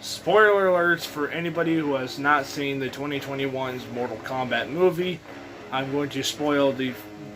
Spoiler alerts for anybody who has not seen the 2021's Mortal Kombat movie. I'm going to spoil the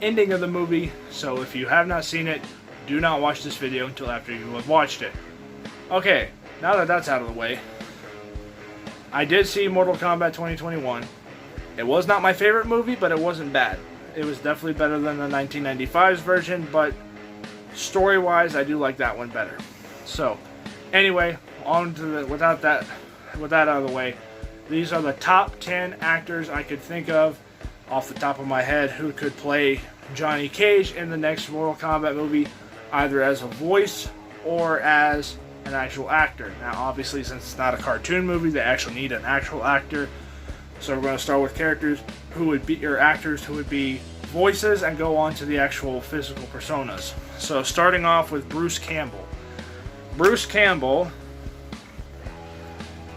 ending of the movie, so if you have not seen it, do not watch this video until after you have watched it. Okay, now that that's out of the way, I did see Mortal Kombat 2021. It was not my favorite movie, but it wasn't bad. It was definitely better than the 1995's version, but story-wise, I do like that one better. So, anyway, on to the, with that out of the way, these are the top 10 actors I could think of off the top of my head who could play Johnny Cage in the next Mortal Kombat movie, either as a voice or as an actual actor. Now, obviously, since it's not a cartoon movie, they actually need an actual actor. So we're going to start with characters who would be, or actors who would be voices, and go on to the actual physical personas. So starting off with Bruce Campbell. Bruce Campbell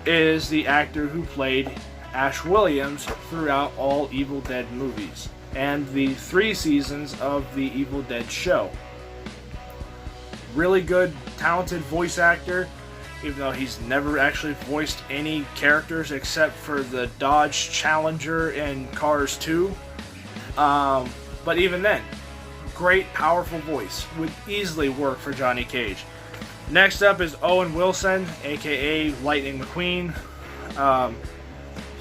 is the actor who played Ash Williams throughout all Evil Dead movies and the 3 seasons of the Evil Dead show. Really good, talented voice actor, even though he's never actually voiced any characters except for the Dodge Challenger in Cars 2. But even then, great, powerful voice. Would easily work for Johnny Cage. Next up is Owen Wilson, aka Lightning McQueen.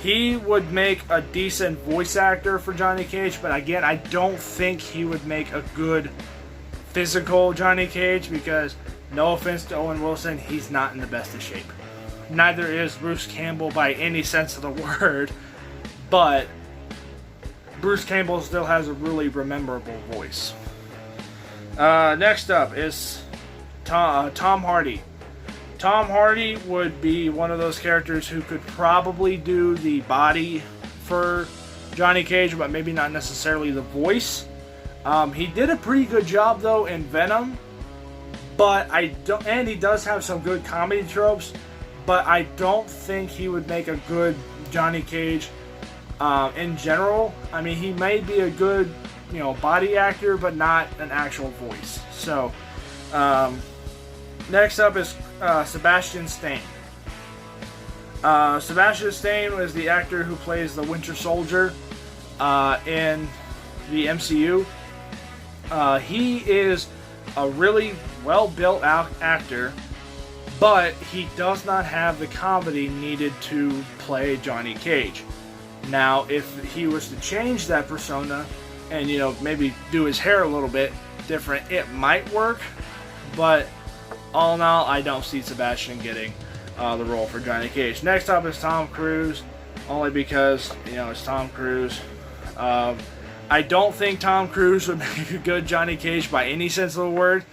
He would make a decent voice actor for Johnny Cage, but again, I don't think he would make a good physical Johnny Cage because, no offense to Owen Wilson, he's not in the best of shape. Neither is Bruce Campbell by any sense of the word, but Bruce Campbell still has a really memorable voice. Next up is Tom Hardy. Tom Hardy would be one of those characters who could probably do the body for Johnny Cage, but maybe not necessarily the voice. He did a pretty good job though in Venom, but and he does have some good comedy tropes, but I don't think he would make a good Johnny Cage in general. I mean, he may be a good, body actor, but not an actual voice. So, next up is Sebastian Stan. Sebastian Stan was the actor who plays the Winter Soldier in the MCU. He is a really well-built actor, but he does not have the comedy needed to play Johnny Cage. Now, if he was to change that persona and, maybe do his hair a little bit different, it might work, but all in all, I don't see Sebastian getting the role for Johnny Cage. Next up is Tom Cruise, only because, it's Tom Cruise. I don't think Tom Cruise would make a good Johnny Cage by any sense of the word,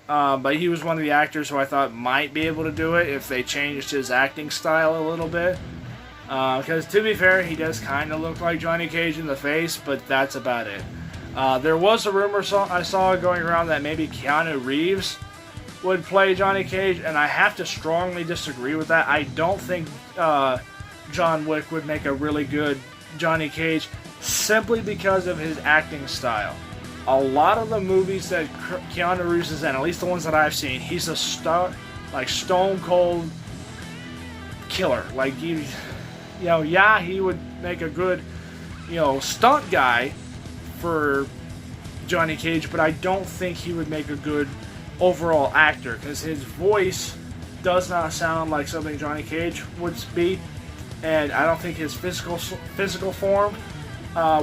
but he was one of the actors who I thought might be able to do it if they changed his acting style a little bit. Because to be fair, he does kind of look like Johnny Cage in the face, but that's about it. There was a rumor I saw going around that maybe Keanu Reeves would play Johnny Cage, and I have to strongly disagree with that. I don't think John Wick would make a really good Johnny Cage, simply because of his acting style. A lot of the movies that Keanu Reeves is in, at least the ones that I've seen, he's a stone cold killer. Like, he would make a good, stunt guy for Johnny Cage, but I don't think he would make a good overall actor, because his voice does not sound like something Johnny Cage would be, and I don't think his physical form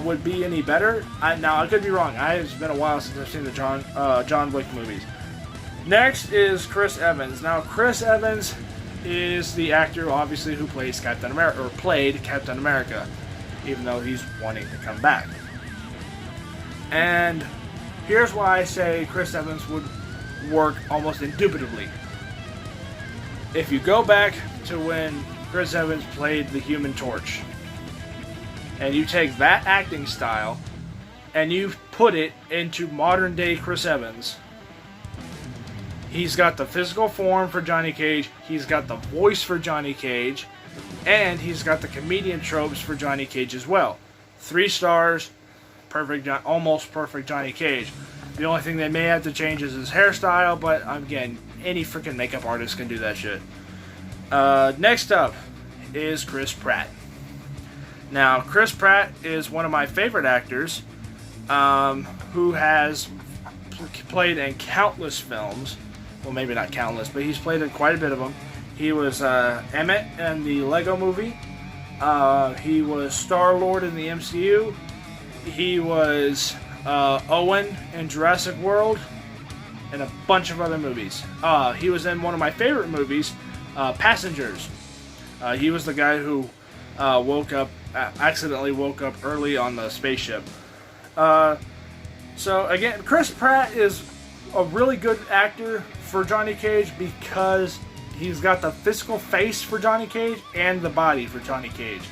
would be any better. Now, I could be wrong. It's been a while since I've seen the John Wick movies. Next is Chris Evans. Now, Chris Evans is the actor, obviously, who plays Captain America, or played Captain America, even though he's wanting to come back. And here's why I say Chris Evans would work almost indubitably. If you go back to when Chris Evans played the Human Torch, and you take that acting style and you put it into modern day Chris Evans, he's got the physical form for Johnny Cage, he's got the voice for Johnny Cage, and he's got the comedian tropes for Johnny Cage as well. 3 stars, perfect, almost perfect Johnny Cage. The only thing they may have to change is his hairstyle, but again, any freaking makeup artist can do that shit. Next up is Chris Pratt. Now, Chris Pratt is one of my favorite actors, who has played in countless films. Well, maybe not countless, but he's played in quite a bit of them. He was Emmett in the Lego Movie. He was Star-Lord in the MCU. He was Owen in Jurassic World, and a bunch of other movies. He was in one of my favorite movies, Passengers. He was the guy who accidentally woke up early on the spaceship. So again, Chris Pratt is a really good actor for Johnny Cage because he's got the physical face for Johnny Cage and the body for Johnny Cage.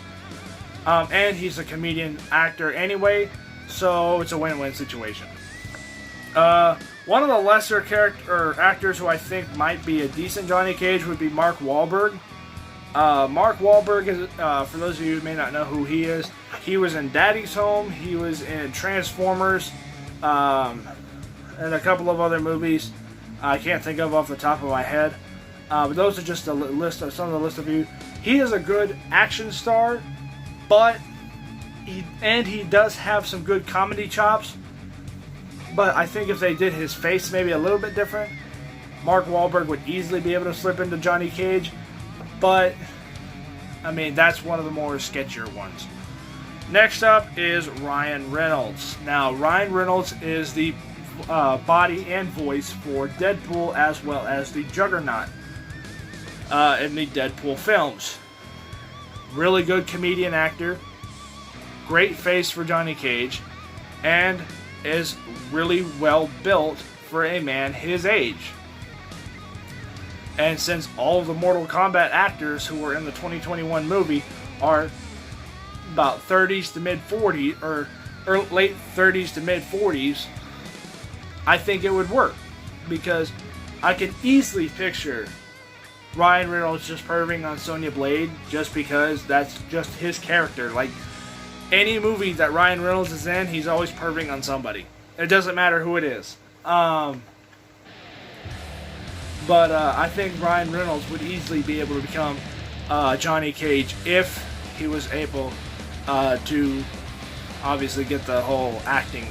And he's a comedian actor anyway, so it's a win-win situation. One of the lesser actors who I think might be a decent Johnny Cage would be Mark Wahlberg. Mark Wahlberg is, for those of you who may not know who he is, he was in Daddy's Home, he was in Transformers, and a couple of other movies I can't think of off the top of my head. But those are just some of the list of you. He is a good action star, but he does have some good comedy chops. But I think if they did his face maybe a little bit different, Mark Wahlberg would easily be able to slip into Johnny Cage. But, I mean, that's one of the more sketchier ones. Next up is Ryan Reynolds. Now, Ryan Reynolds is the body and voice for Deadpool as well as the Juggernaut in the Deadpool films. Really good comedian actor. Great face for Johnny Cage. And is really well built for a man his age. And since all of the Mortal Kombat actors who were in the 2021 movie are about 30s to mid 40s, or late 30s to mid 40s, I think it would work. Because I can easily picture Ryan Reynolds just perving on Sonya Blade just because that's just his character. Like, any movie that Ryan Reynolds is in, he's always perving on somebody. It doesn't matter who it is. But I think Ryan Reynolds would easily be able to become Johnny Cage if he was able to obviously get the whole acting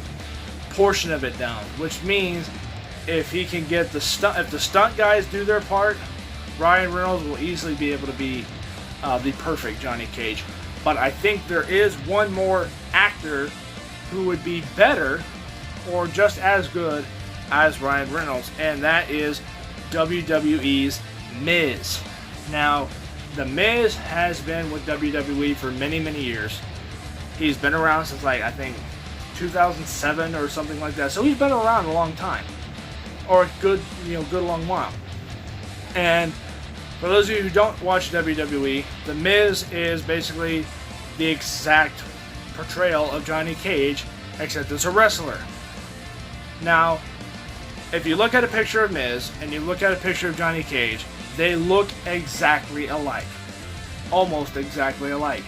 portion of it down. Which means if he can get the stunt guys do their part, Ryan Reynolds will easily be able to be the perfect Johnny Cage. But I think there is one more actor who would be better or just as good as Ryan Reynolds, and that is WWE's Miz. Now, The Miz has been with WWE for many, many years. He's been around since, like, I think 2007 or something like that. So he's been around a long time, or a good long while. And for those of you who don't watch WWE, The Miz is basically the exact portrayal of Johnny Cage, except as a wrestler. Now, if you look at a picture of Miz and you look at a picture of Johnny Cage, they look exactly alike. Almost exactly alike.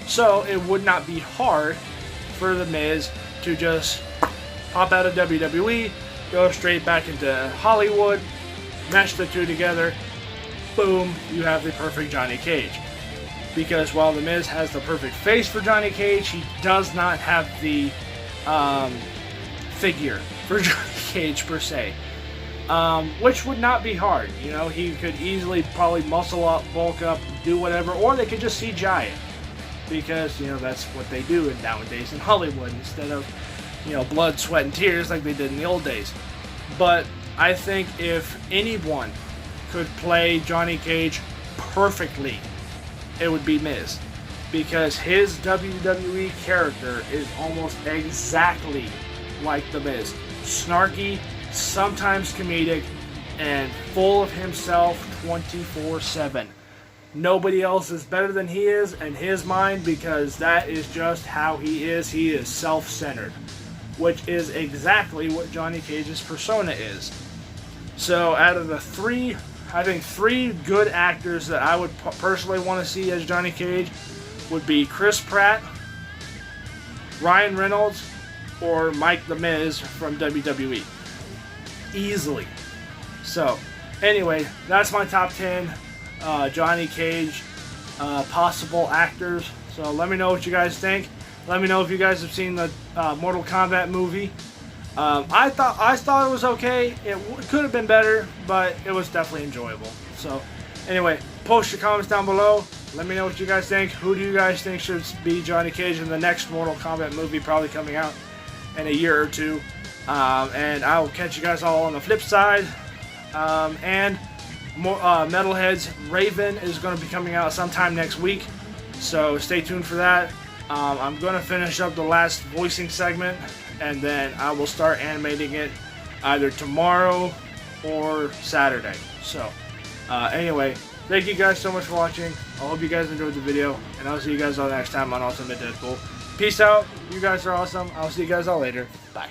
So it would not be hard for The Miz to just pop out of WWE, go straight back into Hollywood, mash the two together, boom, you have the perfect Johnny Cage. Because while The Miz has the perfect face for Johnny Cage, he does not have the figure for Johnny Cage per se. Which would not be hard. You know, he could easily probably muscle up, bulk up, do whatever, or they could just CGI it. Because, you know, that's what they do nowadays in Hollywood instead of, you know, blood, sweat, and tears like they did in the old days. But I think if anyone could play Johnny Cage perfectly, it would be Miz. Because his WWE character is almost exactly like The Miz. Snarky, sometimes comedic, and full of himself 24/7. Nobody else is better than he is in his mind because that is just how he is. He is self-centered, which is exactly what Johnny Cage's persona is. So out of the three, I think three good actors that I would personally want to see as Johnny Cage would be Chris Pratt, Ryan Reynolds, or Mike the Miz from WWE. Easily. So, anyway, that's my top 10 Johnny Cage possible actors. So let me know what you guys think. Let me know if you guys have seen the Mortal Kombat movie. I thought it was okay. It could have been better, but it was definitely enjoyable. So anyway, post your comments down below. Let me know what you guys think. Who do you guys think should be Johnny Cage in the next Mortal Kombat movie, probably coming out in a year or two? And I will catch you guys all on the flip side. And more Metalhead's Raven is going to be coming out sometime next week, so stay tuned for that. I'm going to finish up the last voicing segment, and then I will start animating it either tomorrow or Saturday. So anyway, thank you guys so much for watching. I hope you guys enjoyed the video, and I'll see you guys all next time on Ultimate Deadpool. Peace out. You guys are awesome. I'll see you guys all later. Bye.